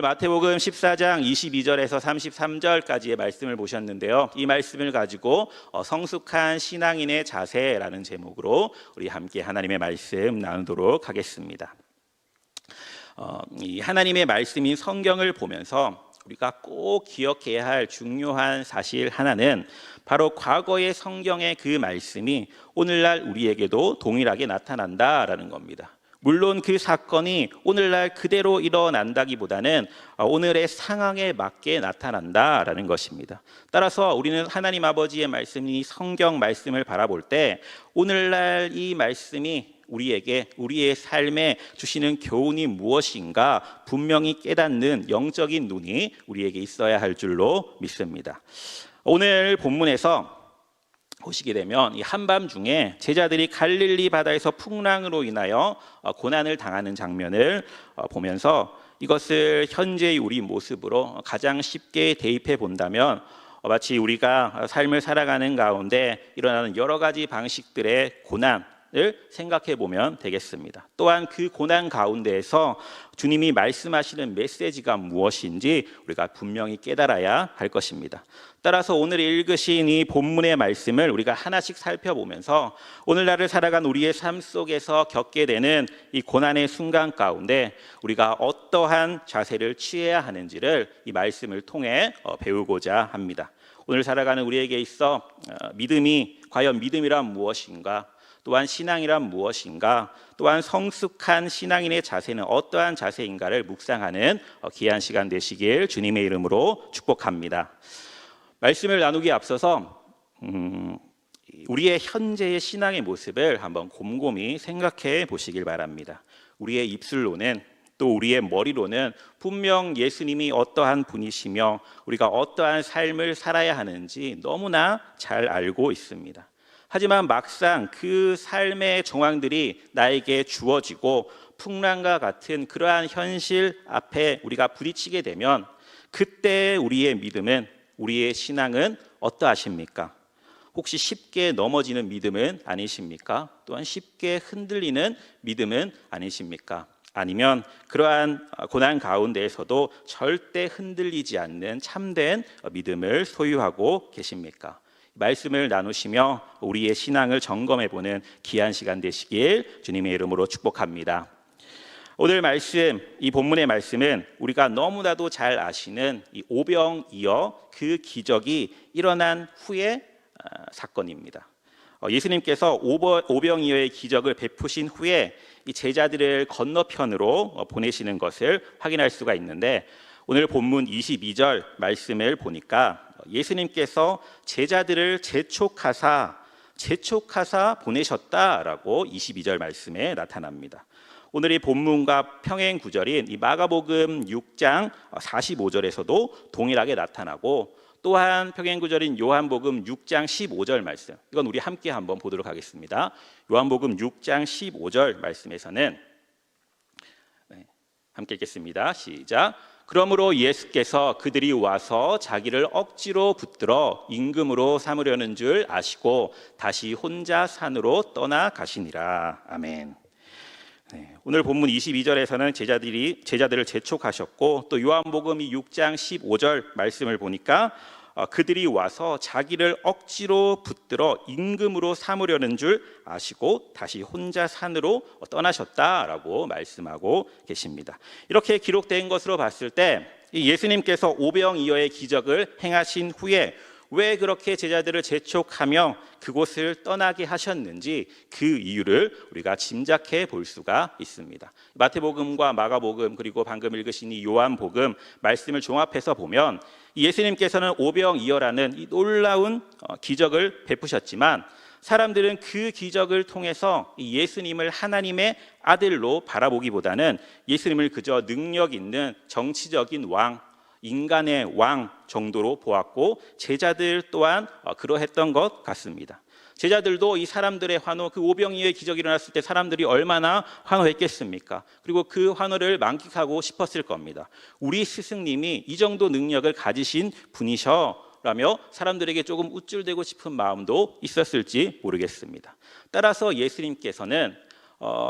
오늘 마태복음 14장 22절에서 33절까지의 말씀을 보셨는데요. 이 말씀을 가지고 성숙한 신앙인의 자세라는 제목으로 우리 함께 하나님의 말씀 나누도록 하겠습니다. 이 하나님의 말씀인 성경을 보면서 우리가 꼭 기억해야 할 중요한 사실 하나는 바로 과거의 성경의 그 말씀이 오늘날 우리에게도 동일하게 나타난다라는 겁니다. 물론 그 사건이 오늘날 그대로 일어난다기보다는 오늘의 상황에 맞게 나타난다라는 것입니다. 따라서 우리는 하나님 아버지의 말씀이 성경 말씀을 바라볼 때 오늘날 이 말씀이 우리에게 우리의 삶에 주시는 교훈이 무엇인가 분명히 깨닫는 영적인 눈이 우리에게 있어야 할 줄로 믿습니다. 오늘 본문에서 보시게 되면 이 한밤중에 제자들이 갈릴리 바다에서 풍랑으로 인하여 고난을 당하는 장면을 보면서 이것을 현재의 우리 모습으로 가장 쉽게 대입해 본다면 마치 우리가 삶을 살아가는 가운데 일어나는 여러 가지 방식들의 고난을 생각해 보면 되겠습니다. 또한 그 고난 가운데에서 주님이 말씀하시는 메시지가 무엇인지 우리가 분명히 깨달아야 할 것입니다. 따라서 오늘 읽으신 이 본문의 말씀을 우리가 하나씩 살펴보면서 오늘날을 살아간 우리의 삶 속에서 겪게 되는 이 고난의 순간 가운데 우리가 어떠한 자세를 취해야 하는지를 이 말씀을 통해 배우고자 합니다. 오늘 살아가는 우리에게 있어 믿음이 과연 믿음이란 무엇인가, 또한 신앙이란 무엇인가, 또한 성숙한 신앙인의 자세는 어떠한 자세인가를 묵상하는 귀한 시간 되시길 주님의 이름으로 축복합니다. 말씀을 나누기에 앞서서 우리의 현재의 신앙의 모습을 한번 곰곰이 생각해 보시길 바랍니다. 우리의 입술로는 또 우리의 머리로는 분명 예수님이 어떠한 분이시며 우리가 어떠한 삶을 살아야 하는지 너무나 잘 알고 있습니다. 하지만 막상 그 삶의 정황들이 나에게 주어지고 풍랑과 같은 그러한 현실 앞에 우리가 부딪히게 되면 그때 우리의 믿음은, 우리의 신앙은 어떠하십니까? 혹시 쉽게 넘어지는 믿음은 아니십니까? 또한 쉽게 흔들리는 믿음은 아니십니까? 아니면 그러한 고난 가운데에서도 절대 흔들리지 않는 참된 믿음을 소유하고 계십니까? 말씀을 나누시며 우리의 신앙을 점검해보는 귀한 시간 되시길 주님의 이름으로 축복합니다. 오늘 말씀, 이 본문의 말씀은 우리가 너무나도 잘 아시는 이 오병이어 그 기적이 일어난 후의 사건입니다. 예수님께서 오병이어의 기적을 베푸신 후에 이 제자들을 건너편으로 보내시는 것을 확인할 수가 있는데 오늘 본문 22절 말씀을 보니까 예수님께서 제자들을 재촉하사 보내셨다라고 22절 말씀에 나타납니다. 오늘 이 본문과 평행 구절인 이 마가복음 6장 45절에서도 동일하게 나타나고 또한 평행 구절인 요한복음 6장 15절 말씀, 이건 우리 함께 한번 보도록 하겠습니다. 요한복음 6장 15절 말씀에서는 함께 읽겠습니다. 시작. 그러므로 예수께서 그들이 와서 자기를 억지로 붙들어 임금으로 삼으려는 줄 아시고 다시 혼자 산으로 떠나가시니라. 아멘. 오늘 본문 22절에서는 제자들을 재촉하셨고 또 요한복음 6장 15절 말씀을 보니까 그들이 와서 자기를 억지로 붙들어 임금으로 삼으려는 줄 아시고 다시 혼자 산으로 떠나셨다라고 말씀하고 계십니다. 이렇게 기록된 것으로 봤을 때 예수님께서 오병이어의 기적을 행하신 후에 왜 그렇게 제자들을 재촉하며 그곳을 떠나게 하셨는지 그 이유를 우리가 짐작해 볼 수가 있습니다. 마태복음과 마가복음 그리고 방금 읽으신 이 요한복음 말씀을 종합해서 보면 예수님께서는 오병이어라는 이 놀라운 기적을 베푸셨지만 사람들은 그 기적을 통해서 예수님을 하나님의 아들로 바라보기보다는 예수님을 그저 능력 있는 정치적인 왕, 인간의 왕 정도로 보았고 제자들 또한 그러했던 것 같습니다. 제자들도 이 사람들의 환호, 그 오병이어의 기적이 일어났을 때 사람들이 얼마나 환호했겠습니까? 그리고 그 환호를 만끽하고 싶었을 겁니다. 우리 스승님이 이 정도 능력을 가지신 분이셔라며 사람들에게 조금 우쭐대고 싶은 마음도 있었을지 모르겠습니다. 따라서 예수님께서는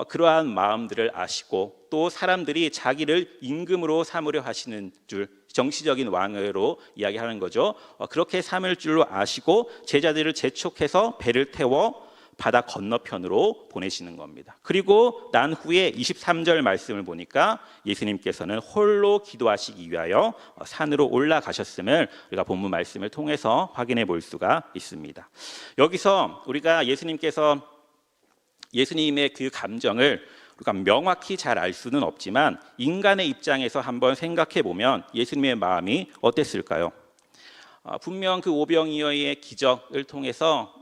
그러한 마음들을 아시고 또 사람들이 자기를 임금으로 삼으려 하시는 줄, 정치적인 왕으로 이야기하는 거죠. 그렇게 삼을 줄로 아시고 제자들을 재촉해서 배를 태워 바다 건너편으로 보내시는 겁니다. 그리고 난 후에 23절 말씀을 보니까 예수님께서는 홀로 기도하시기 위하여 산으로 올라가셨음을 우리가 본문 말씀을 통해서 확인해 볼 수가 있습니다. 여기서 우리가 예수님의 그 감정을 우리가 명확히 잘 알 수는 없지만 인간의 입장에서 한번 생각해 보면 예수님의 마음이 어땠을까요? 분명 그 오병이어의 기적을 통해서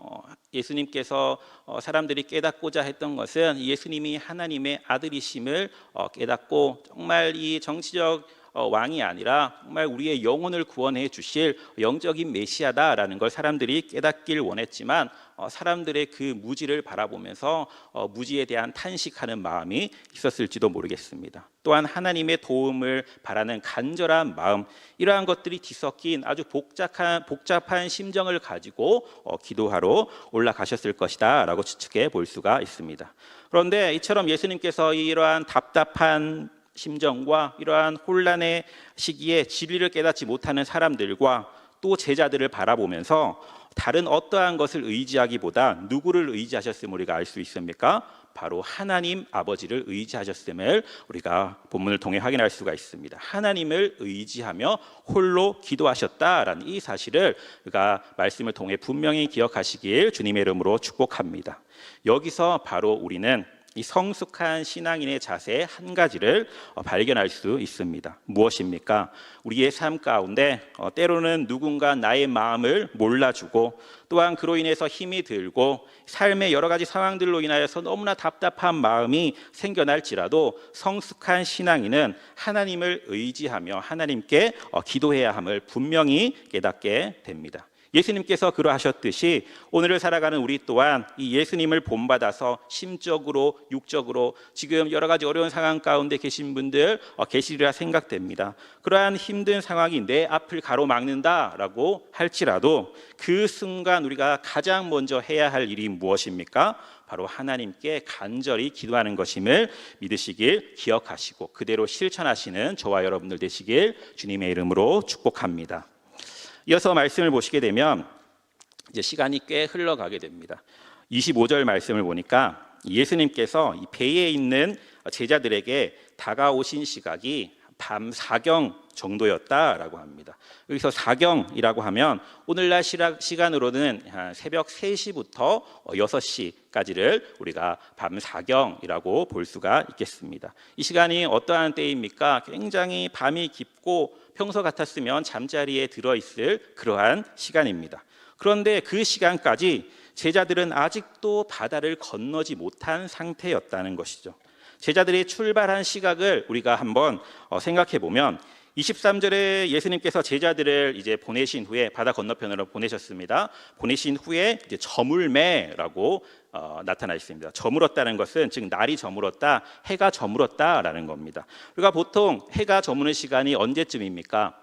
예수님께서 사람들이 깨닫고자 했던 것은 예수님이 하나님의 아들이심을 깨닫고 정말 이 정치적 왕이 아니라 정말 우리의 영혼을 구원해 주실 영적인 메시아다라는 걸 사람들이 깨닫길 원했지만 사람들의 그 무지를 바라보면서 무지에 대한 탄식하는 마음이 있었을지도 모르겠습니다. 또한 하나님의 도움을 바라는 간절한 마음, 이러한 것들이 뒤섞인 아주 복잡한 심정을 가지고 기도하러 올라가셨을 것이다 라고 추측해 볼 수가 있습니다. 그런데 이처럼 예수님께서 이러한 답답한 심정과 이러한 혼란의 시기에 진리를 깨닫지 못하는 사람들과 또 제자들을 바라보면서 다른 어떠한 것을 의지하기보다 누구를 의지하셨음을 우리가 알 수 있습니까? 바로 하나님 아버지를 의지하셨음을 우리가 본문을 통해 확인할 수가 있습니다. 하나님을 의지하며 홀로 기도하셨다라는 이 사실을 우리가 말씀을 통해 분명히 기억하시길 주님의 이름으로 축복합니다. 여기서 바로 우리는 이 성숙한 신앙인의 자세의 한 가지를 발견할 수 있습니다. 무엇입니까? 우리의 삶 가운데 때로는 누군가 나의 마음을 몰라주고 또한 그로 인해서 힘이 들고 삶의 여러 가지 상황들로 인하여서 너무나 답답한 마음이 생겨날지라도 성숙한 신앙인은 하나님을 의지하며 하나님께 기도해야 함을 분명히 깨닫게 됩니다. 예수님께서 그러하셨듯이 오늘을 살아가는 우리 또한 이 예수님을 본받아서 심적으로 육적으로 지금 여러 가지 어려운 상황 가운데 계신 분들 계시리라 생각됩니다. 그러한 힘든 상황이 내 앞을 가로막는다라고 할지라도 그 순간 우리가 가장 먼저 해야 할 일이 무엇입니까? 바로 하나님께 간절히 기도하는 것임을 믿으시길 기억하시고 그대로 실천하시는 저와 여러분들 되시길 주님의 이름으로 축복합니다. 이어서 말씀을 보시게 되면 이제 시간이 꽤 흘러가게 됩니다. 25절 말씀을 보니까 예수님께서 이 배에 있는 제자들에게 다가오신 시각이 밤 사경 정도였다라고 합니다. 여기서 사경이라고 하면 오늘날 시간으로는 새벽 3시부터 6시까지를 우리가 밤 사경이라고 볼 수가 있겠습니다. 이 시간이 어떠한 때입니까? 굉장히 밤이 깊고 평소 같았으면 잠자리에 들어있을 그러한 시간입니다. 그런데 그 시간까지 제자들은 아직도 바다를 건너지 못한 상태였다는 것이죠. 제자들이 출발한 시각을 우리가 한번 생각해 보면 23절에 예수님께서 제자들을 이제 보내신 후에 바다 건너편으로 보내셨습니다. 보내신 후에 이제 저물매라고 나타나 있습니다. 저물었다는 것은 즉 날이 저물었다, 해가 저물었다라는 겁니다. 우리가 보통 해가 저무는 시간이 언제쯤입니까?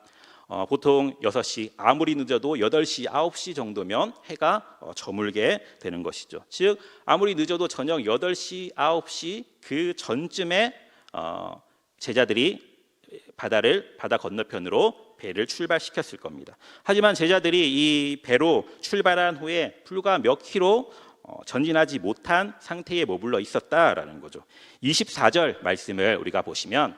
보통 6시, 아무리 늦어도 8시, 9시 정도면 해가 저물게 되는 것이죠. 즉 아무리 늦어도 저녁 8시, 9시 그 전쯤에 제자들이 바다 건너편으로 배를 출발시켰을 겁니다. 하지만 제자들이 이 배로 출발한 후에 불과 몇 킬로 전진하지 못한 상태에 머물러 있었다라는 거죠. 24절 말씀을 우리가 보시면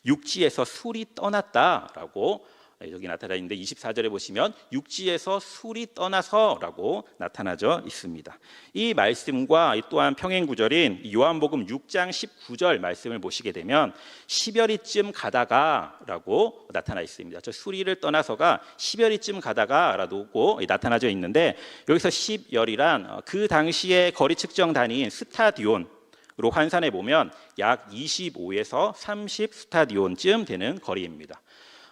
육지에서 술이 떠났다라고 여기 나타나 있는데 24절에 보시면 육지에서 술이 떠나서라고 나타나져 있습니다. 이 말씀과 또한 평행 구절인 요한복음 6장 19절 말씀을 보시게 되면 10여리쯤 가다가라고 나타나 있습니다. 저 수리를 떠나서가 10여리쯤 가다가라고 나타나져 있는데 여기서 10여리란 그 당시에 거리 측정 단위인 스타디온 로 환산해 보면 약 25에서 30 스타디온쯤 되는 거리입니다.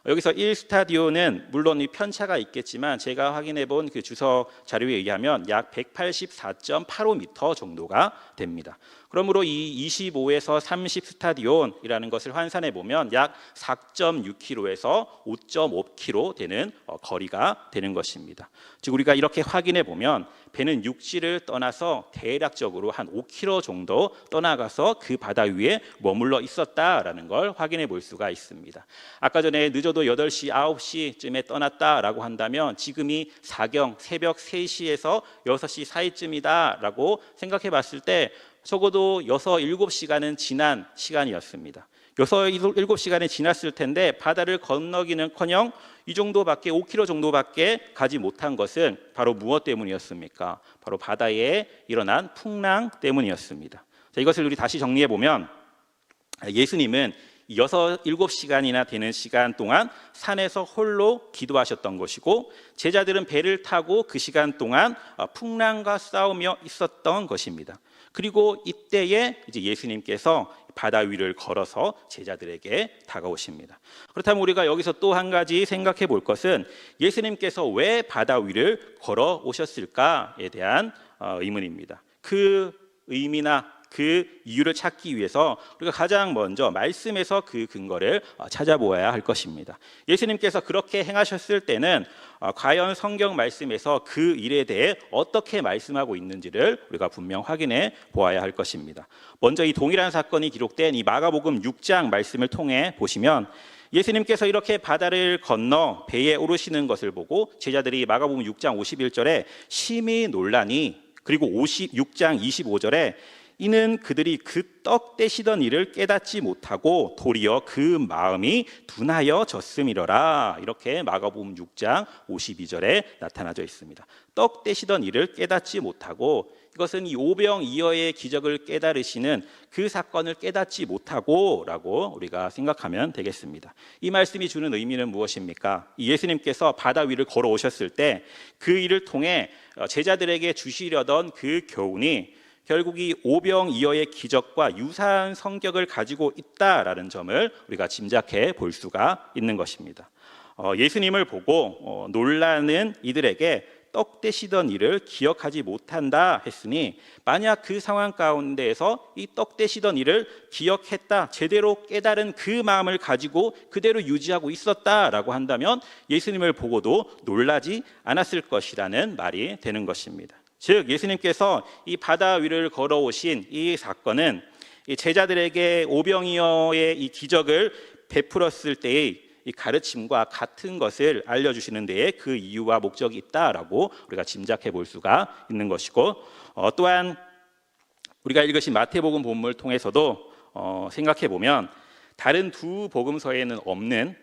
여기서 1스타디온은 물론 이 편차가 있겠지만 제가 확인해 본 그 주석 자료에 의하면 약 184.85m 정도가 됩니다. 그러므로 이 25에서 30 스타디온이라는 것을 환산해 보면 약 4.6km에서 5.5km 되는 거리가 되는 것입니다. 즉 우리가 이렇게 확인해 보면 배는 육지를 떠나서 대략적으로 한 5km 정도 떠나가서 그 바다 위에 머물러 있었다라는 걸 확인해 볼 수가 있습니다. 아까 전에 늦어도 8시, 9시쯤에 떠났다라고 한다면 지금이 사경 새벽 3시에서 6시 사이쯤이다라고 생각해 봤을 때 적어도 6, 7시간은 지난 시간이었습니다. 6, 7시간이 지났을 텐데 바다를 건너기는커녕 이 정도밖에 5km 정도밖에 가지 못한 것은 바로 무엇 때문이었습니까? 바로 바다에 일어난 풍랑 때문이었습니다. 자, 이것을 우리 다시 정리해 보면 예수님은 6, 7시간이나 되는 시간 동안 산에서 홀로 기도하셨던 것이고 제자들은 배를 타고 그 시간 동안 풍랑과 싸우며 있었던 것입니다. 그리고 이때에 이제 예수님께서 바다 위를 걸어서 제자들에게 다가오십니다. 그렇다면 우리가 여기서 또 한 가지 생각해 볼 것은 예수님께서 왜 바다 위를 걸어 오셨을까에 대한 의문입니다. 그 의미나 그 이유를 찾기 위해서 우리가 가장 먼저 말씀에서 그 근거를 찾아보아야 할 것입니다. 예수님께서 그렇게 행하셨을 때는 과연 성경 말씀에서 그 일에 대해 어떻게 말씀하고 있는지를 우리가 분명 확인해 보아야 할 것입니다. 먼저 이 동일한 사건이 기록된 이 마가복음 6장 말씀을 통해 보시면 예수님께서 이렇게 바다를 건너 배에 오르시는 것을 보고 제자들이 마가복음 6장 51절에 심히 놀라니, 그리고 6장 25절에 이는 그들이 그 떡 떼시던 일을 깨닫지 못하고 도리어 그 마음이 둔하여 졌음이러라, 이렇게 마가복음 6장 52절에 나타나져 있습니다. 떡 떼시던 일을 깨닫지 못하고, 이것은 이 오병이어의 기적을 깨달으시는 그 사건을 깨닫지 못하고 라고 우리가 생각하면 되겠습니다. 이 말씀이 주는 의미는 무엇입니까? 예수님께서 바다 위를 걸어오셨을 때 그 일을 통해 제자들에게 주시려던 그 교훈이 결국 이 오병이어의 기적과 유사한 성격을 가지고 있다라는 점을 우리가 짐작해 볼 수가 있는 것입니다. 예수님을 보고 놀라는 이들에게 떡 떼시던 일을 기억하지 못한다 했으니, 만약 그 상황 가운데에서 이 떡 떼시던 일을 기억했다, 제대로 깨달은 그 마음을 가지고 그대로 유지하고 있었다라고 한다면 예수님을 보고도 놀라지 않았을 것이라는 말이 되는 것입니다. 즉 예수님께서 이 바다 위를 걸어오신 이 사건은 이 제자들에게 오병이어의 이 기적을 베풀었을 때의 이 가르침과 같은 것을 알려주시는 데에 그 이유와 목적이 있다라고 우리가 짐작해 볼 수가 있는 것이고, 또한 우리가 읽으신 마태복음 본문을 통해서도 생각해 보면 다른 두 복음서에는 없는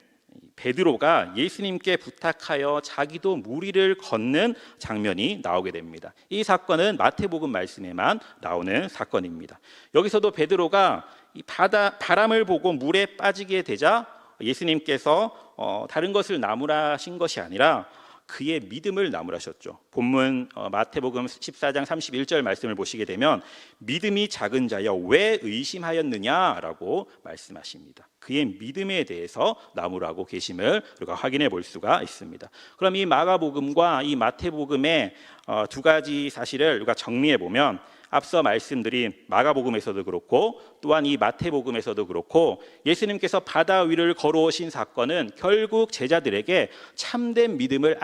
베드로가 예수님께 부탁하여 자기도 무리를 걷는 장면이 나오게 됩니다. 이 사건은 마태복음 말씀에만 나오는 사건입니다. 여기서도 베드로가 이 바람을 보고 물에 빠지게 되자 예수님께서 다른 것을 나무라신 것이 아니라 그의 믿음을 나무라셨죠. 본문 마태복음 14장 31절 말씀을 보시게 되면 믿음이 작은 자여 왜 의심하였느냐라고 말씀하십니다. 그의 믿음에 대해서 나무라고 계심을 우리가 확인해 볼 수가 있습니다. 그럼 이 마가복음과 이 마태복음의 두 가지 사실을 우리가 정리해 보면, 앞서 말씀드린 마가복음에서도 그렇고 또한 이 마태복음에서도 그렇고 예수님께서 바다 위를 걸어오신 사건은 결국 제자들에게 참된 믿음을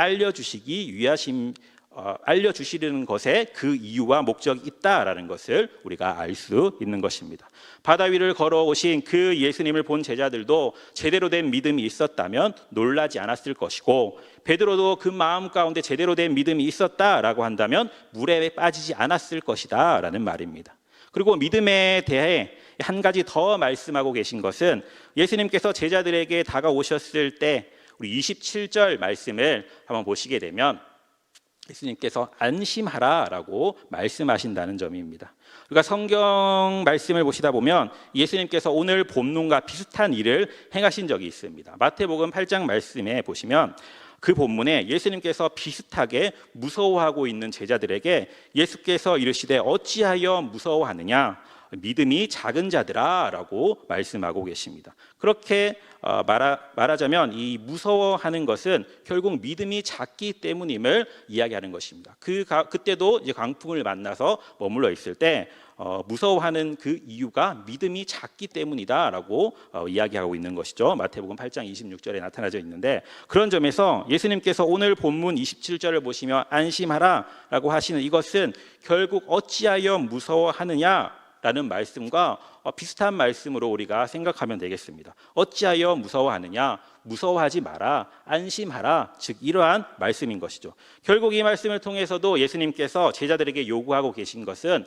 알려주시는 것에 그 이유와 목적이 있다라는 것을 우리가 알 수 있는 것입니다. 바다 위를 걸어오신 그 예수님을 본 제자들도 제대로 된 믿음이 있었다면 놀라지 않았을 것이고, 베드로도 그 마음 가운데 제대로 된 믿음이 있었다라고 한다면 물에 빠지지 않았을 것이다 라는 말입니다. 그리고 믿음에 대해 한 가지 더 말씀하고 계신 것은 예수님께서 제자들에게 다가오셨을 때 우리 27절 말씀을 한번 보시게 되면 예수님께서 안심하라라고 말씀하신다는 점입니다. 우리가 성경 말씀을 보시다 보면 예수님께서 오늘 본문과 비슷한 일을 행하신 적이 있습니다. 마태복음 8장 말씀에 보시면 그 본문에 예수님께서 비슷하게 무서워하고 있는 제자들에게 예수께서 이르시되 어찌하여 무서워하느냐, 믿음이 작은 자들아라고 말씀하고 계십니다. 그렇게 말하자면 이 무서워하는 것은 결국 믿음이 작기 때문임을 이야기하는 것입니다. 그때도 이제 광풍을 만나서 머물러 있을 때 무서워하는 그 이유가 믿음이 작기 때문이다라고 이야기하고 있는 것이죠. 마태복음 8장 26절에 나타나져 있는데, 그런 점에서 예수님께서 오늘 본문 27절을 보시며 안심하라라고 하시는 이것은 결국 어찌하여 무서워하느냐라는 말씀과 비슷한 말씀으로 우리가 생각하면 되겠습니다. 어찌하여 무서워하느냐, 무서워하지 마라, 안심하라, 즉 이러한 말씀인 것이죠. 결국 이 말씀을 통해서도 예수님께서 제자들에게 요구하고 계신 것은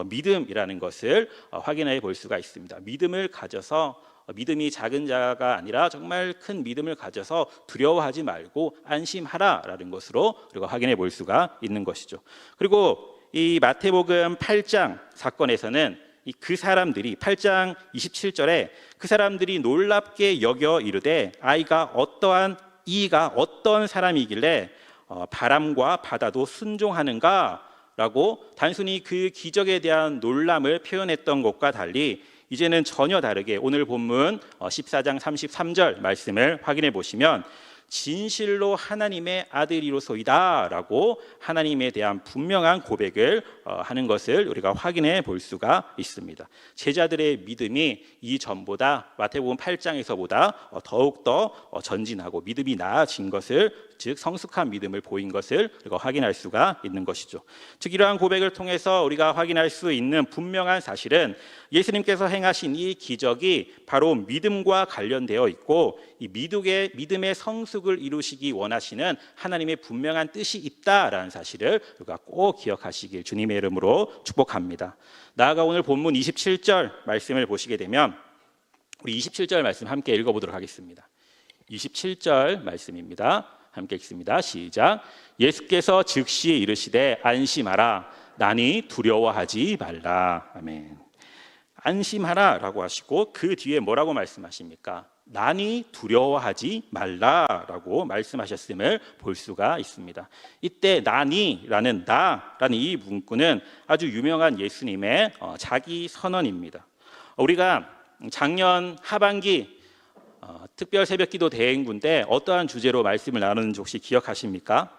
믿음이라는 것을 확인해 볼 수가 있습니다. 믿음을 가져서, 믿음이 작은 자가 아니라 정말 큰 믿음을 가져서 두려워하지 말고 안심하라라는 것으로 우리가 확인해 볼 수가 있는 것이죠. 그리고 이 마태복음 8장 사건에서는 그 사람들이 8장 27절에 그 사람들이 놀랍게 여겨 이르되 이가 어떤 사람이길래 바람과 바다도 순종하는가라고 단순히 그 기적에 대한 놀람을 표현했던 것과 달리 이제는 전혀 다르게 오늘 본문 14장 33절 말씀을 확인해 보시면 진실로 하나님의 아들이로소이다 라고 하나님에 대한 분명한 고백을 하는 것을 우리가 확인해 볼 수가 있습니다. 제자들의 믿음이 이전보다 마태복음 8장에서보다 더욱더 전진하고 믿음이 나아진 것을, 즉 성숙한 믿음을 보인 것을 우리가 확인할 수가 있는 것이죠. 즉 이러한 고백을 통해서 우리가 확인할 수 있는 분명한 사실은 예수님께서 행하신 이 기적이 바로 믿음과 관련되어 있고, 이 믿음의 성숙을 이루시기 원하시는 하나님의 분명한 뜻이 있다라는 사실을 우리가 꼭 기억하시길 주님의 이름으로 축복합니다. 나아가 오늘 본문 27절 말씀을 보시게 되면 우리 27절 말씀 함께 읽어보도록 하겠습니다. 27절 말씀입니다. 함께 읽습니다. 시작. 예수께서 즉시 이르시되 안심하라, 나니 두려워하지 말라. 아멘. 안심하라라고 하시고 그 뒤에 뭐라고 말씀하십니까? 나니 두려워하지 말라라고 말씀하셨음을 볼 수가 있습니다. 이때 나니라는 이 문구는 아주 유명한 예수님의 자기 선언입니다. 우리가 작년 하반기 특별 새벽기도 대행군 때 어떠한 주제로 말씀을 나누는지 혹시 기억하십니까?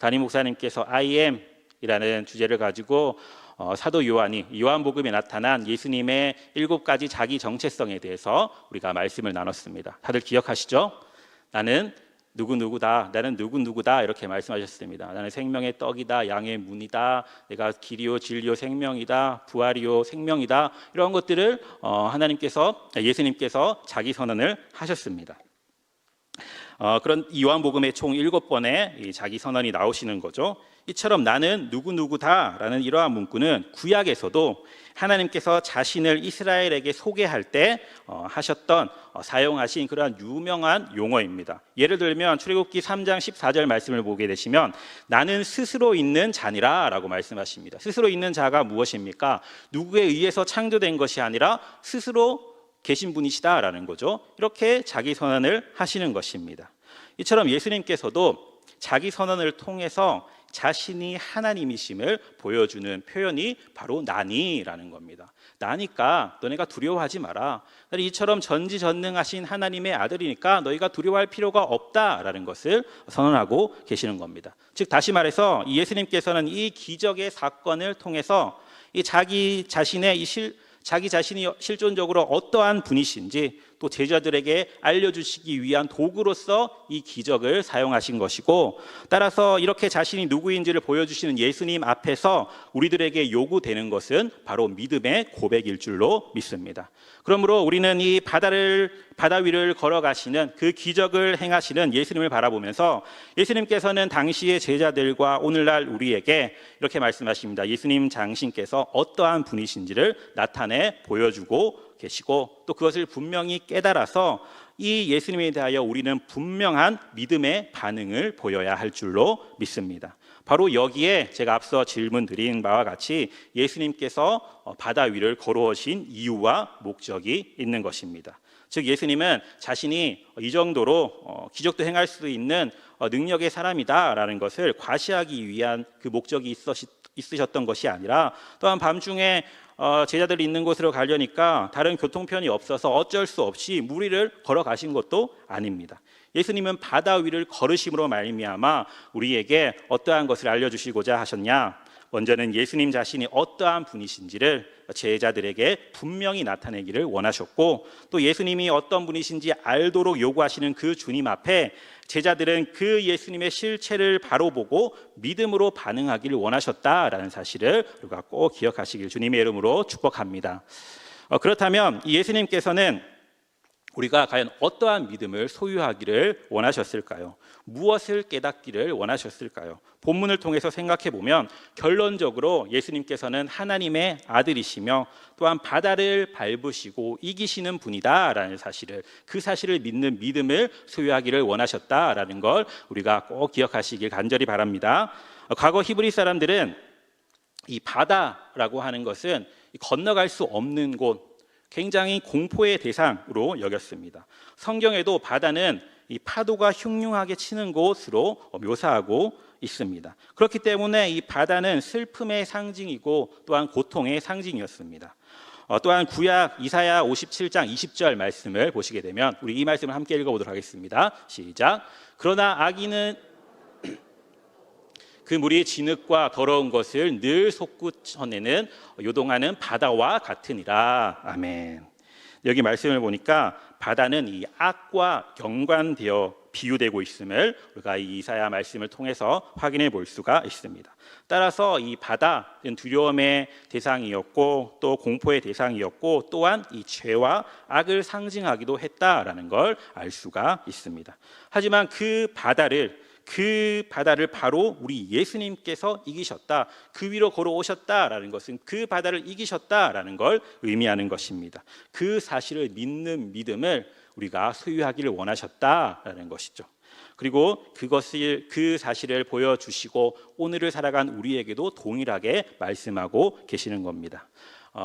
담임 목사님께서 I am 이라는 주제를 가지고 사도 요한이 요한복음에 나타난 예수님의 7가지 자기 정체성에 대해서 우리가 말씀을 나눴습니다. 다들 기억하시죠? 나는 누구누구다, 나는 누구누구다 이렇게 말씀하셨습니다. 나는 생명의 떡이다, 양의 문이다, 내가 길이요 진리요 생명이다, 부활이요 생명이다, 이런 것들을 예수님께서 자기 선언을 하셨습니다. 그런 요한복음의 총 7번의 자기 선언이 나오시는 거죠. 이처럼 나는 누구누구다라는 이러한 문구는 구약에서도 하나님께서 자신을 이스라엘에게 소개할 때 사용하신 그러한 유명한 용어입니다. 예를 들면 출애굽기 3장 14절 말씀을 보게 되시면 나는 스스로 있는 자니라 라고 말씀하십니다. 스스로 있는 자가 무엇입니까? 누구에 의해서 창조된 것이 아니라 스스로 계신 분이시다라는 거죠. 이렇게 자기 선언을 하시는 것입니다. 이처럼 예수님께서도 자기 선언을 통해서 자신이 하나님이심을 보여주는 표현이 바로 나니라는 겁니다. 나니까 너네가 두려워하지 마라. 이처럼 전지전능하신 하나님의 아들이니까 너희가 두려워할 필요가 없다라는 것을 선언하고 계시는 겁니다. 즉 다시 말해서 예수님께서는 이 기적의 사건을 통해서 자기 자신이 실존적으로 어떠한 분이신지 또 제자들에게 알려주시기 위한 도구로서 이 기적을 사용하신 것이고, 따라서 이렇게 자신이 누구인지를 보여주시는 예수님 앞에서 우리들에게 요구되는 것은 바로 믿음의 고백일 줄로 믿습니다. 그러므로 우리는 이 바다 위를 걸어가시는 그 기적을 행하시는 예수님을 바라보면서 예수님께서는 당시의 제자들과 오늘날 우리에게 이렇게 말씀하십니다. 예수님 당신께서 어떠한 분이신지를 나타내 보여주고 계시고, 또 그것을 분명히 깨달아서 이 예수님에 대하여 우리는 분명한 믿음의 반응을 보여야 할 줄로 믿습니다. 바로 여기에 제가 앞서 질문 드린 바와 같이 예수님께서 바다 위를 걸어오신 이유와 목적이 있는 것입니다. 즉 예수님은 자신이 이 정도로 기적도 행할 수 있는 능력의 사람이다라는 것을 과시하기 위한 그 목적이 있으셨던 것이 아니라 또한 밤중에 제자들이 있는 곳으로 가려니까 다른 교통편이 없어서 어쩔 수 없이 물 위를 걸어가신 것도 아닙니다. 예수님은 바다 위를 걸으심으로 말미암아 우리에게 어떠한 것을 알려주시고자 하셨냐? 먼저는 예수님 자신이 어떠한 분이신지를 제자들에게 분명히 나타내기를 원하셨고, 또 예수님이 어떤 분이신지 알도록 요구하시는 그 주님 앞에 제자들은 그 예수님의 실체를 바로 보고 믿음으로 반응하기를 원하셨다라는 사실을 우리가 꼭 기억하시길 주님의 이름으로 축복합니다. 그렇다면 예수님께서는 우리가 과연 어떠한 믿음을 소유하기를 원하셨을까요? 무엇을 깨닫기를 원하셨을까요? 본문을 통해서 생각해 보면 결론적으로 예수님께서는 하나님의 아들이시며 또한 바다를 밟으시고 이기시는 분이다라는 사실을, 그 사실을 믿는 믿음을 소유하기를 원하셨다라는 걸 우리가 꼭 기억하시길 간절히 바랍니다. 과거 히브리 사람들은 이 바다라고 하는 것은 건너갈 수 없는 곳, 굉장히 공포의 대상으로 여겼습니다. 성경에도 바다는 이 파도가 흉흉하게 치는 곳으로 묘사하고 있습니다. 그렇기 때문에 이 바다는 슬픔의 상징이고 또한 고통의 상징이었습니다. 또한 구약 이사야 57장 20절 말씀을 보시게 되면 우리 이 말씀을 함께 읽어보도록 하겠습니다. 시작. 그러나 악인은 그 물이 진흙과 더러운 것을 늘 솟구쳐내는 요동하는 바다와 같으니라. 아멘. 여기 말씀을 보니까 바다는 이 악과 연관되어 비유되고 있음을 우리가 이 이사야 말씀을 통해서 확인해 볼 수가 있습니다. 따라서 이 바다는 두려움의 대상이었고 또 공포의 대상이었고 또한 이 죄와 악을 상징하기도 했다라는 걸 알 수가 있습니다. 하지만 그 바다를 바로 우리 예수님께서 이기셨다, 그 위로 걸어오셨다라는 것은 그 바다를 이기셨다라는 걸 의미하는 것입니다. 그 사실을 믿는 믿음을 우리가 소유하기를 원하셨다라는 것이죠. 그리고 그 사실을 보여주시고 오늘을 살아간 우리에게도 동일하게 말씀하고 계시는 겁니다.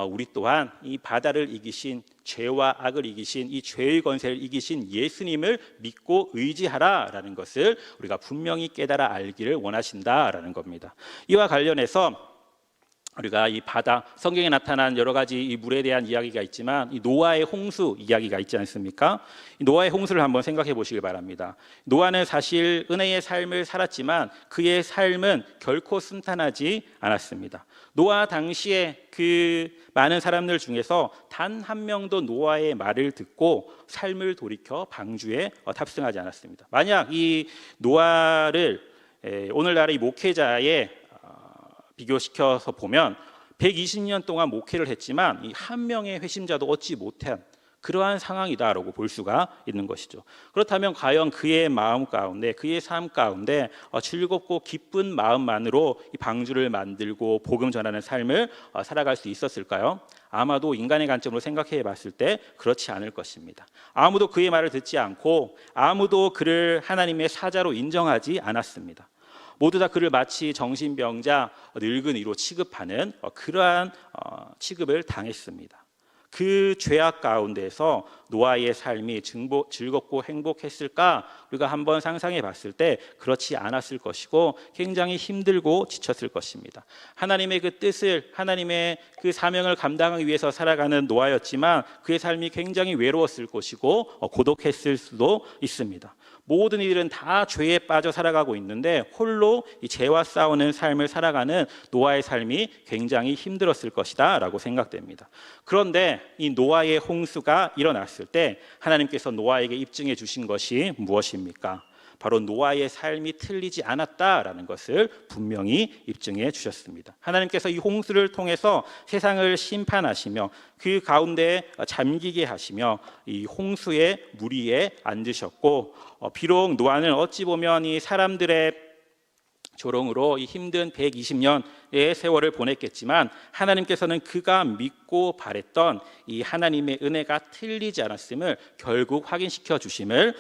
우리 또한 이 바다를 이기신, 죄와 악을 이기신, 이 죄의 권세를 이기신 예수님을 믿고 의지하라라는 것을 우리가 분명히 깨달아 알기를 원하신다라는 겁니다. 이와 관련해서 우리가 이 바다, 성경에 나타난 여러 가지 이 물에 대한 이야기가 있지만 이 노아의 홍수 이야기가 있지 않습니까? 이 노아의 홍수를 한번 생각해 보시길 바랍니다. 노아는 사실 은혜의 삶을 살았지만 그의 삶은 결코 순탄하지 않았습니다. 노아 당시에 그 많은 사람들 중에서 단 한 명도 노아의 말을 듣고 삶을 돌이켜 방주에 탑승하지 않았습니다. 만약 이 노아를 오늘날의 목회자의 비교시켜서 보면 120년 동안 목회를 했지만 이 한 명의 회심자도 얻지 못한 그러한 상황이다라고 볼 수가 있는 것이죠. 그렇다면 과연 그의 마음 가운데, 그의 삶 가운데 즐겁고 기쁜 마음만으로 이 방주를 만들고 복음 전하는 삶을 살아갈 수 있었을까요? 아마도 인간의 관점으로 생각해 봤을 때 그렇지 않을 것입니다. 아무도 그의 말을 듣지 않고 아무도 그를 하나님의 사자로 인정하지 않았습니다. 모두 다 그를 마치 정신병자, 늙은이로 취급하는 그러한 취급을 당했습니다. 그 죄악 가운데서 노아의 삶이 즐겁고 행복했을까? 우리가 한번 상상해 봤을 때 그렇지 않았을 것이고 굉장히 힘들고 지쳤을 것입니다. 하나님의 그 뜻을, 하나님의 그 사명을 감당하기 위해서 살아가는 노아였지만 그의 삶이 굉장히 외로웠을 것이고 고독했을 수도 있습니다. 모든 이들은 다 죄에 빠져 살아가고 있는데 홀로 이 죄와 싸우는 삶을 살아가는 노아의 삶이 굉장히 힘들었을 것이다 라고 생각됩니다. 그런데 이 노아의 홍수가 일어났을 때 하나님께서 노아에게 입증해 주신 것이 무엇입니까? 바로 노아의 삶이 틀리지 않았다라는 것을 분명히 입증해 주셨습니다. 하나님께서 이 홍수를 통해서 세상을 심판하시며 그 가운데 잠기게 하시며 이 홍수의 물 위에 앉으셨고, 비록 노아는 어찌 보면 이 사람들의 조롱으로 이 힘든 120년의 세월을 보냈겠지만 하나님께서는 그가 믿고 바랬던 이 하나님의 은혜가 틀리지 않았음을 결국 확인시켜 주심을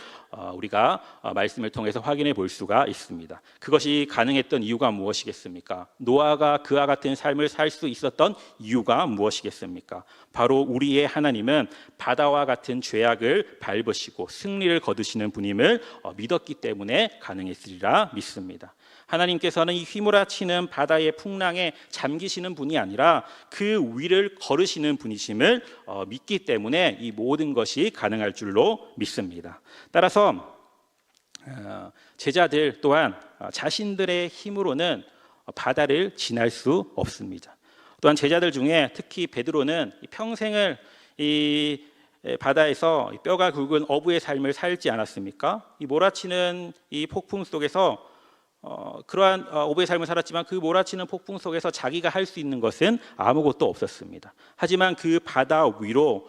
우리가 말씀을 통해서 확인해 볼 수가 있습니다. 그것이 가능했던 이유가 무엇이겠습니까? 노아가 그와 같은 삶을 살 수 있었던 이유가 무엇이겠습니까? 바로 우리의 하나님은 바다와 같은 죄악을 밟으시고 승리를 거두시는 분임을 믿었기 때문에 가능했으리라 믿습니다. 하나님께서는 이 휘몰아치는 바다의 풍랑에 잠기시는 분이 아니라 그 위를 걸으시는 분이심을 믿기 때문에 이 모든 것이 가능할 줄로 믿습니다. 따라서 제자들 또한 자신들의 힘으로는 바다를 지날 수 없습니다. 또한 제자들 중에 특히 베드로는 평생을 이 바다에서 뼈가 굵은 어부의 삶을 살지 않았습니까? 이 몰아치는 이 폭풍 속에서 그러한 어부의 삶을 살았지만 그 몰아치는 폭풍 속에서 자기가 할 수 있는 것은 아무것도 없었습니다. 하지만 그 바다 위로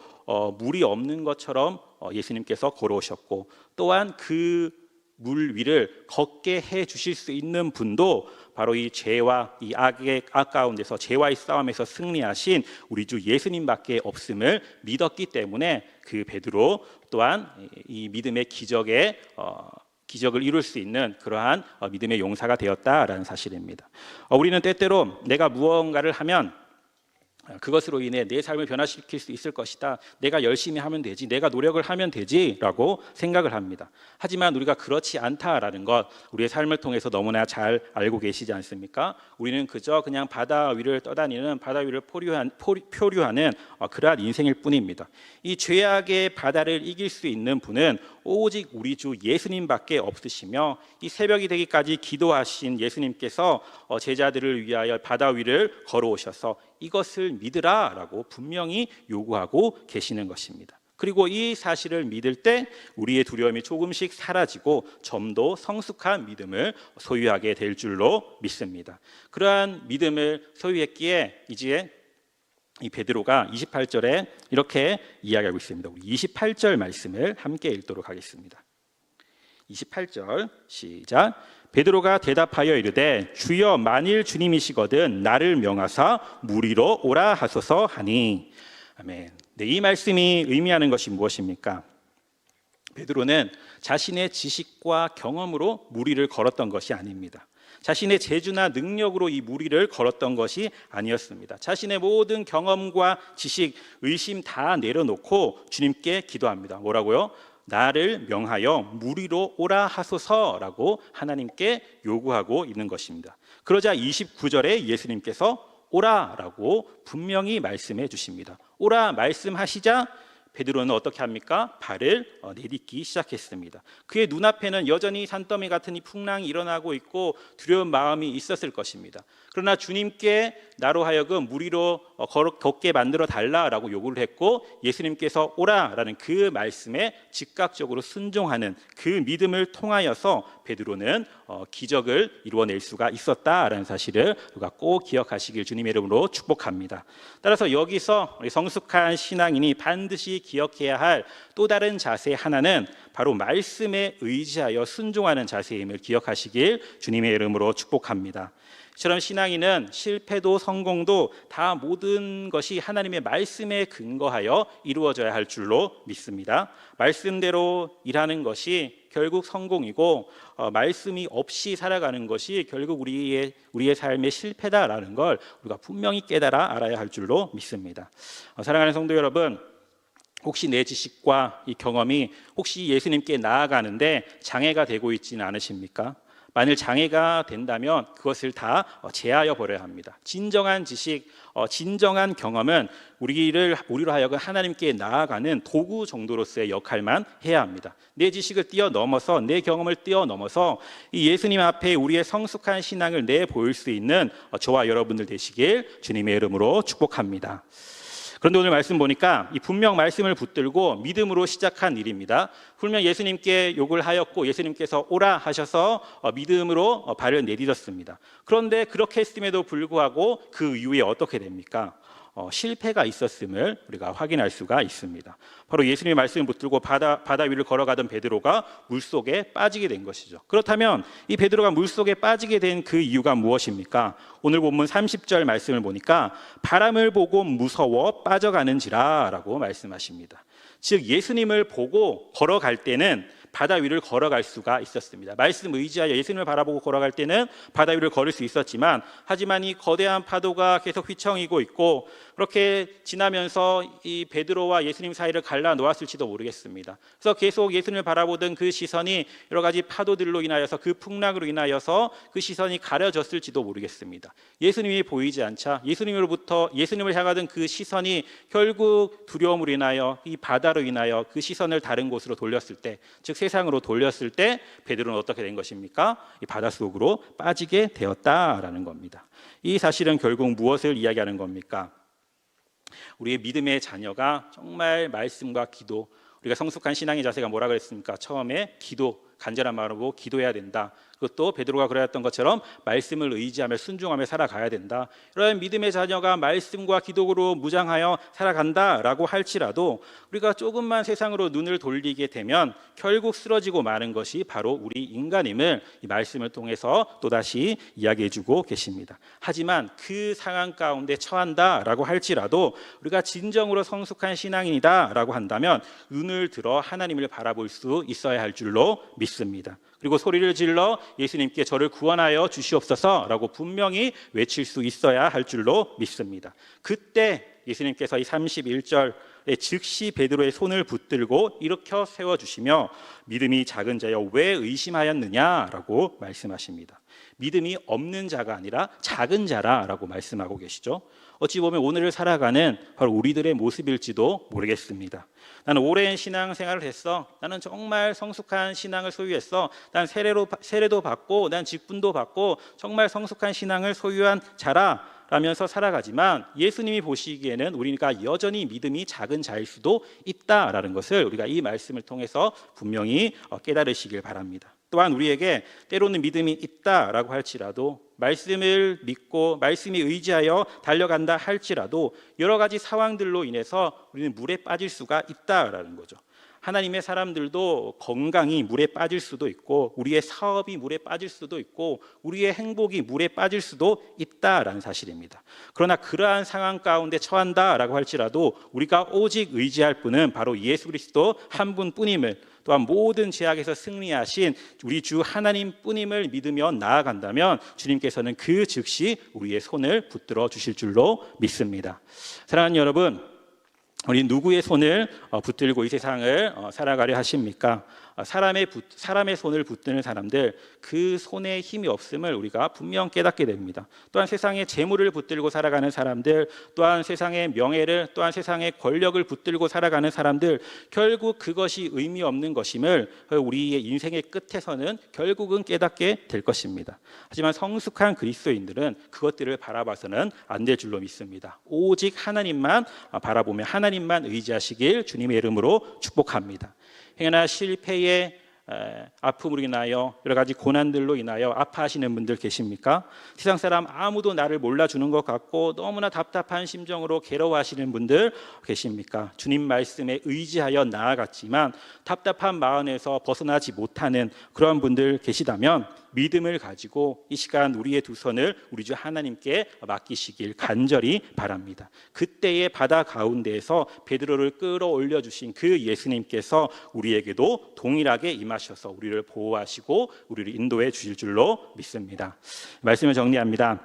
물이 없는 것처럼 예수님께서 걸어오셨고, 또한 그 물 위를 걷게 해 주실 수 있는 분도 바로 이 죄와 이 악의 악 가운데서 죄와의 싸움에서 승리하신 우리 주 예수님밖에 없음을 믿었기 때문에 그 베드로 또한 이 믿음의 기적을 이룰 수 있는 그러한 믿음의 용사가 되었다라는 사실입니다. 우리는 때때로 내가 무언가를 하면 그것으로 인해 내 삶을 변화시킬 수 있을 것이다, 내가 열심히 하면 되지, 내가 노력을 하면 되지라고 생각을 합니다. 하지만 우리가 그렇지 않다라는 것 우리의 삶을 통해서 너무나 잘 알고 계시지 않습니까? 우리는 그저 그냥 바다 위를 떠다니는, 바다 위를 표류하는 그러한 인생일 뿐입니다. 이 죄악의 바다를 이길 수 있는 분은 오직 우리 주 예수님밖에 없으시며, 이 새벽이 되기까지 기도하신 예수님께서 제자들을 위하여 바다 위를 걸어오셔서 이것을 믿으라라고 분명히 요구하고 계시는 것입니다. 그리고 이 사실을 믿을 때 우리의 두려움이 조금씩 사라지고 좀 더 성숙한 믿음을 소유하게 될 줄로 믿습니다. 그러한 믿음을 소유했기에 이제 이 베드로가 28절에 이렇게 이야기하고 있습니다. 우리 28절 말씀을 함께 읽도록 하겠습니다. 28절 시작. 베드로가 대답하여 이르되 주여, 만일 주님이시거든 나를 명하사 물 위로 오라 하소서 하니. 아멘. 네, 이 말씀이 의미하는 것이 무엇입니까? 베드로는 자신의 지식과 경험으로 물 위를 걸었던 것이 아닙니다. 자신의 재주나 능력으로 이 물 위를 걸었던 것이 아니었습니다. 자신의 모든 경험과 지식, 의심 다 내려놓고 주님께 기도합니다. 뭐라고요? 나를 명하여 물 위로 오라 하소서라고 하나님께 요구하고 있는 것입니다. 그러자 29절에 예수님께서 오라라고 분명히 말씀해 주십니다. 오라 말씀하시자 베드로는 어떻게 합니까? 발을 내딛기 시작했습니다. 그의 눈앞에는 여전히 산더미 같은 이 풍랑이 일어나고 있고 두려운 마음이 있었을 것입니다. 그러나 주님께 나로 하여금 물 위로 걷게 만들어 달라라고 요구를 했고, 예수님께서 오라라는 그 말씀에 즉각적으로 순종하는 그 믿음을 통하여서 베드로는 기적을 이루어낼 수가 있었다라는 사실을 우리가 꼭 기억하시길 주님의 이름으로 축복합니다. 따라서 여기서 성숙한 신앙인이 반드시 기억해야 할 또 다른 자세 하나는 바로 말씀에 의지하여 순종하는 자세임을 기억하시길 주님의 이름으로 축복합니다. 이처럼 신앙인은 실패도 성공도 다 모든 것이 하나님의 말씀에 근거하여 이루어져야 할 줄로 믿습니다. 말씀대로 일하는 것이 결국 성공이고, 말씀이 없이 살아가는 것이 결국 우리의 삶의 실패다라는 걸 우리가 분명히 깨달아 알아야 할 줄로 믿습니다. 사랑하는 성도 여러분, 혹시 내 지식과 이 경험이 혹시 예수님께 나아가는데 장애가 되고 있지는 않으십니까? 만일 장애가 된다면 그것을 다 제하여 버려야 합니다. 진정한 지식, 진정한 경험은 우리로 하여금 하나님께 나아가는 도구 정도로서의 역할만 해야 합니다. 내 지식을 뛰어넘어서, 내 경험을 뛰어넘어서 이 예수님 앞에 우리의 성숙한 신앙을 내보일 수 있는 저와 여러분들 되시길 주님의 이름으로 축복합니다. 그런데 오늘 말씀 보니까 이 분명 말씀을 붙들고 믿음으로 시작한 일입니다. 분명 예수님께 요구를 하였고 예수님께서 오라 하셔서 믿음으로 발을 내딛었습니다. 그런데 그렇게 했음에도 불구하고 그 이후에 어떻게 됩니까? 실패가 있었음을 우리가 확인할 수가 있습니다. 바로 예수님의 말씀을 붙들고 바다 위를 걸어가던 베드로가 물속에 빠지게 된 것이죠. 그렇다면 이 베드로가 물속에 빠지게 된 그 이유가 무엇입니까? 오늘 본문 30절 말씀을 보니까 바람을 보고 무서워 빠져가는지라 라고 말씀하십니다. 즉 예수님을 보고 걸어갈 때는 바다 위를 걸어갈 수가 있었습니다. 말씀 의지하여 예수님을 바라보고 걸어갈 때는 바다 위를 걸을 수 있었지만, 하지만 이 거대한 파도가 계속 휘청이고 있고 그렇게 지나면서 이 베드로와 예수님 사이를 갈라 놓았을지도 모르겠습니다. 그래서 계속 예수님을 바라보던 그 시선이 여러 가지 파도들로 인하여서 그 풍랑으로 인하여서 그 시선이 가려졌을지도 모르겠습니다. 예수님이 보이지 않자 예수님을 향하던 그 시선이 결국 두려움으로 인하여 이 바다로 인하여 그 시선을 다른 곳으로 돌렸을 때, 즉 세상으로 돌렸을 때 베드로는 어떻게 된 것입니까? 이 바다 속으로 빠지게 되었다라는 겁니다. 이 사실은 결국 무엇을 이야기하는 겁니까? 우리의 믿음의 자녀가 정말 말씀과 기도, 우리가 성숙한 신앙의 자세가 뭐라 그랬습니까? 처음에 기도, 간절한 마음으로 기도해야 된다. 그것도 베드로가 그랬던 것처럼 말씀을 의지하며 순종하며 살아가야 된다. 이런 믿음의 자녀가 말씀과 기도로 무장하여 살아간다라고 할지라도 우리가 조금만 세상으로 눈을 돌리게 되면 결국 쓰러지고 마는 것이 바로 우리 인간임을 이 말씀을 통해서 또다시 이야기해주고 계십니다. 하지만 그 상황 가운데 처한다라고 할지라도 우리가 진정으로 성숙한 신앙인이다라고 한다면 눈을 들어 하나님을 바라볼 수 있어야 할 줄로 믿습니다. 그리고 소리를 질러 예수님께 저를 구원하여 주시옵소서라고 분명히 외칠 수 있어야 할 줄로 믿습니다. 그때 예수님께서 이 31절에 즉시 베드로의 손을 붙들고 일으켜 세워주시며 믿음이 작은 자여 왜 의심하였느냐라고 말씀하십니다. 믿음이 없는 자가 아니라 작은 자라라고 말씀하고 계시죠. 어찌 보면 오늘을 살아가는 바로 우리들의 모습일지도 모르겠습니다. 나는 오랜 신앙생활을 했어. 나는 정말 성숙한 신앙을 소유했어. 난 세례도 받고 난 직분도 받고 정말 성숙한 신앙을 소유한 자라 라면서 살아가지만 예수님이 보시기에는 우리가 여전히 믿음이 작은 자일 수도 있다라는 것을 우리가 이 말씀을 통해서 분명히 깨달으시길 바랍니다. 또한 우리에게 때로는 믿음이 있다라고 할지라도 말씀을 믿고 말씀에 의지하여 달려간다 할지라도 여러 가지 상황들로 인해서 우리는 물에 빠질 수가 있다라는 거죠. 하나님의 사람들도 건강이 물에 빠질 수도 있고 우리의 사업이 물에 빠질 수도 있고 우리의 행복이 물에 빠질 수도 있다라는 사실입니다. 그러나 그러한 상황 가운데 처한다라고 할지라도 우리가 오직 의지할 분은 바로 예수 그리스도 한 분뿐임을, 또한 모든 죄악에서 승리하신 우리 주 하나님뿐임을 믿으며 나아간다면 주님께서는 그 즉시 우리의 손을 붙들어 주실 줄로 믿습니다. 사랑하는 여러분, 우리 누구의 손을 붙들고 이 세상을 살아가려 하십니까? 사람의 손을 붙드는 사람들, 그 손에 힘이 없음을 우리가 분명 깨닫게 됩니다. 또한 세상의 재물을 붙들고 살아가는 사람들, 또한 세상의 명예를, 또한 세상의 권력을 붙들고 살아가는 사람들, 결국 그것이 의미 없는 것임을 우리의 인생의 끝에서는 결국은 깨닫게 될 것입니다. 하지만 성숙한 그리스도인들은 그것들을 바라봐서는 안 될 줄로 믿습니다. 오직 하나님만 바라보며 하나님만 의지하시길 주님의 이름으로 축복합니다. 행여나 실패의 아픔으로 인하여 여러 가지 고난들로 인하여 아파하시는 분들 계십니까? 세상 사람 아무도 나를 몰라주는 것 같고 너무나 답답한 심정으로 괴로워하시는 분들 계십니까? 주님 말씀에 의지하여 나아갔지만 답답한 마음에서 벗어나지 못하는 그런 분들 계시다면 믿음을 가지고 이 시간 우리의 두 손을 우리 주 하나님께 맡기시길 간절히 바랍니다. 그때의 바다 가운데에서 베드로를 끌어올려 주신 그 예수님께서 우리에게도 동일하게 임하셔서 우리를 보호하시고 우리를 인도해 주실 줄로 믿습니다. 말씀을 정리합니다.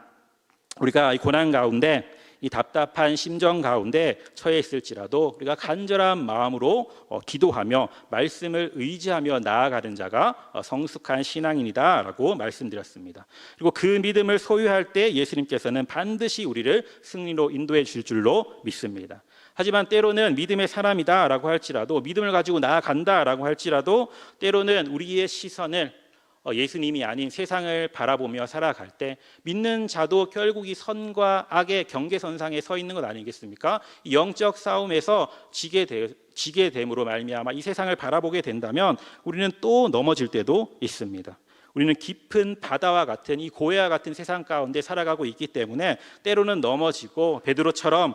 우리가 이 고난 가운데 이 답답한 심정 가운데 처해 있을지라도 우리가 간절한 마음으로 기도하며 말씀을 의지하며 나아가는 자가 성숙한 신앙인이다라고 말씀드렸습니다. 그리고 그 믿음을 소유할 때 예수님께서는 반드시 우리를 승리로 인도해 줄 줄로 믿습니다. 하지만 때로는 믿음의 사람이다라고 할지라도, 믿음을 가지고 나아간다라고 할지라도 때로는 우리의 시선을 예수님이 아닌 세상을 바라보며 살아갈 때 믿는 자도 결국 이 선과 악의 경계선상에 서 있는 것 아니겠습니까? 이 영적 싸움에서 지게 됨으로 말미암아 이 세상을 바라보게 된다면 우리는 또 넘어질 때도 있습니다. 우리는 깊은 바다와 같은 이 고해와 같은 세상 가운데 살아가고 있기 때문에 때로는 넘어지고 베드로처럼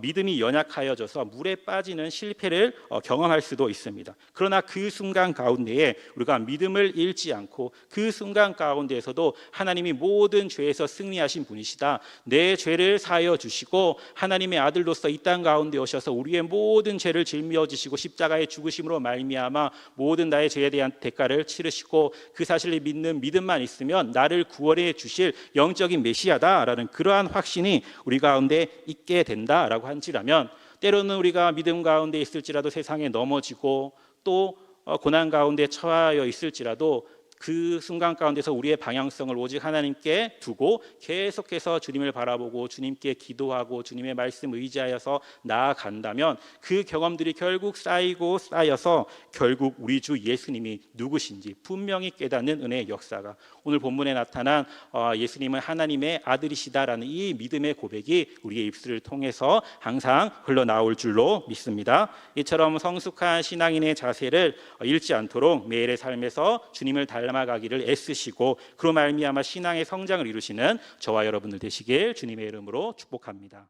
믿음이 연약하여져서 물에 빠지는 실패를 경험할 수도 있습니다. 그러나 그 순간 가운데에 우리가 믿음을 잃지 않고 그 순간 가운데에서도 하나님이 모든 죄에서 승리하신 분이시다, 내 죄를 사하여 주시고 하나님의 아들로서 이 땅 가운데 오셔서 우리의 모든 죄를 짊어 지시고 십자가의 죽으심으로 말미암아 모든 나의 죄에 대한 대가를 치르시고 그 사실을 믿는 믿는 믿음만 있으면 나를 구원해 주실 영적인 메시아다라는 그러한 확신이 우리 가운데 있게 된다라고 한지라면, 때로는 우리가 믿음 가운데 있을지라도 세상에 넘어지고 또 고난 가운데 처하여 있을지라도 그 순간 가운데서 우리의 방향성을 오직 하나님께 두고 계속해서 주님을 바라보고 주님께 기도하고 주님의 말씀 의지하여서 나아간다면 그 경험들이 결국 쌓이고 쌓여서 결국 우리 주 예수님이 누구신지 분명히 깨닫는 은혜의 역사가, 오늘 본문에 나타난 예수님은 하나님의 아들이시다라는 이 믿음의 고백이 우리의 입술을 통해서 항상 흘러나올 줄로 믿습니다. 이처럼 성숙한 신앙인의 자세를 잃지 않도록 매일의 삶에서 주님을 닮아가기를 애쓰시고 그로 말미암아 신앙의 성장을 이루시는 저와 여러분들 되시길 주님의 이름으로 축복합니다.